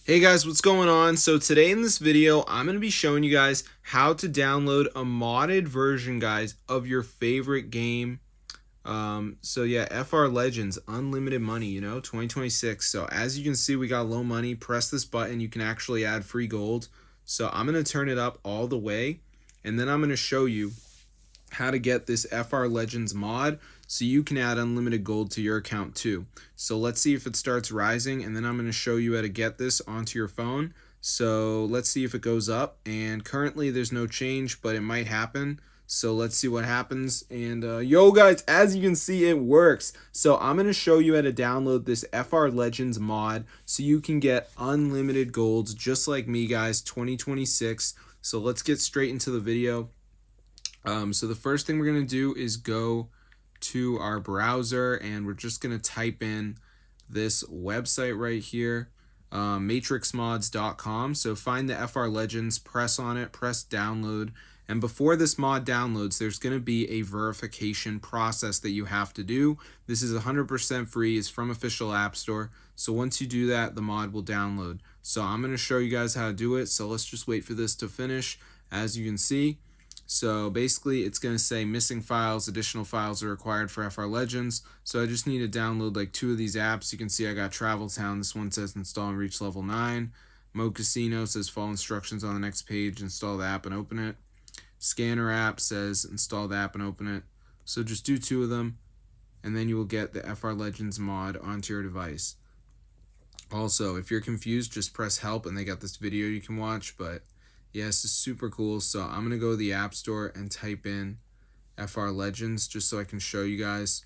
Hey guys, what's going on? So today in this video, I'm going to be showing you guys how to download a modded version, guys, of your favorite game. So yeah, FR Legends, unlimited money, 2026. So as you can see, we got low money. Press this button, you can actually add free gold. So I'm going to turn it up all the way, and then I'm going to show you how to get this FR Legends mod so you can add unlimited gold to your account too. So let's see if it starts rising, and then I'm going to show you how to get this onto your phone. So let's see if it goes up, and currently there's no change, but it might happen. So let's see what happens. And yo guys, as you can see, it works. So I'm going to show you how to download this FR Legends mod so you can get unlimited golds just like me, guys, 2026. So let's get straight into the video. So the first thing we're going to do is go to our browser, and we're just going to type in this website right here, matrixmods.com. So find the FR Legends, press on it, press download. And before this mod downloads, there's going to be a verification process that you have to do. This is 100% free. It's from official App Store. So once you do that, the mod will download. So I'm going to show you guys how to do it. So let's just wait for this to finish. As you can see, so basically it's going to say missing files, additional files are required for FR Legends. So I just need to download like 2 of these apps. You can see I got Travel Town. This one says install and reach level 9. Mo Casino says follow instructions on the next page, install the app and open it. Scanner app says install the app and open it. So just do 2 of them, and then you will get the FR Legends mod onto your device. Also, if you're confused, just press help and they got this video you can watch. But yeah, this is super cool. So I'm going to go to the App Store and type in FR Legends just so I can show you guys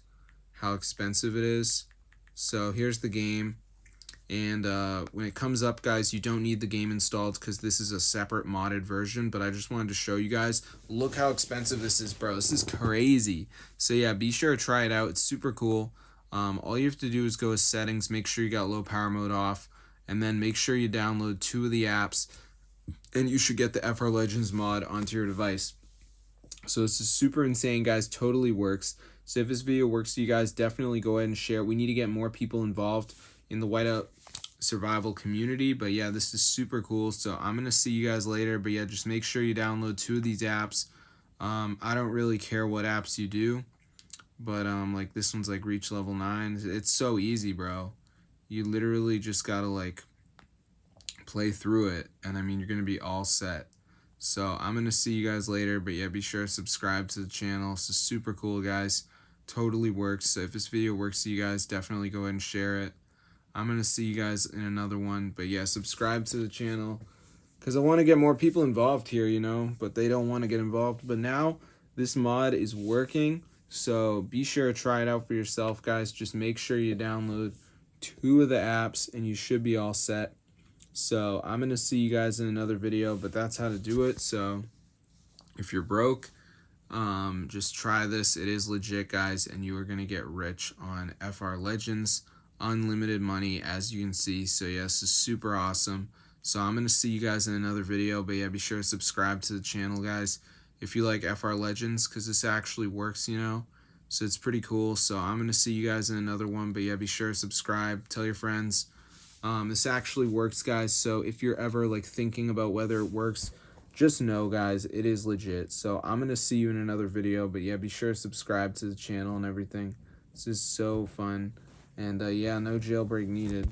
how expensive it is. So here's the game. And when it comes up, guys, you don't need the game installed because this is a separate modded version. But I just wanted to show you guys. Look how expensive this is, bro. This is crazy. So yeah, be sure to try it out. It's super cool. All you have to do is go to settings, make sure you got low power mode off, and then make sure you download 2 of the apps, and you should get the FR Legends mod onto your device. So this is super insane, guys. Totally works. So if this video works to you guys, definitely go ahead and share it. We need to get more people involved in the whiteout survival community. But yeah, this is super cool. So I'm going to see you guys later. But yeah, just make sure you download 2 of these apps. I don't really care what apps you do, but like this one's like reach level 9. It's so easy, bro. You literally just got to like play through it, and I mean you're gonna be all set. So I'm gonna see you guys later, but yeah, be sure to subscribe to the channel. This is super cool, guys. Totally works. So if this video works to you guys, definitely go ahead and share it. I'm gonna see you guys in another one, but yeah, subscribe to the channel because I want to get more people involved here, but they don't want to get involved. But now this mod is working, so be sure to try it out for yourself, guys. Just make sure you download 2 of the apps and you should be all set. So I'm going to see you guys in another video, but that's how to do it. So if you're broke, just try this. It is legit, guys, and you are going to get rich on FR Legends. Unlimited money, as you can see. So yeah, this is super awesome. So I'm going to see you guys in another video, but yeah, be sure to subscribe to the channel, guys, if you like FR Legends, because this actually works, So it's pretty cool. So I'm going to see you guys in another one, but yeah, be sure to subscribe. Tell your friends. This actually works, guys. So if you're ever like thinking about whether it works, just know, guys, it is legit. So I'm going to see you in another video, but yeah, be sure to subscribe to the channel and everything. This is so fun. And yeah, no jailbreak needed.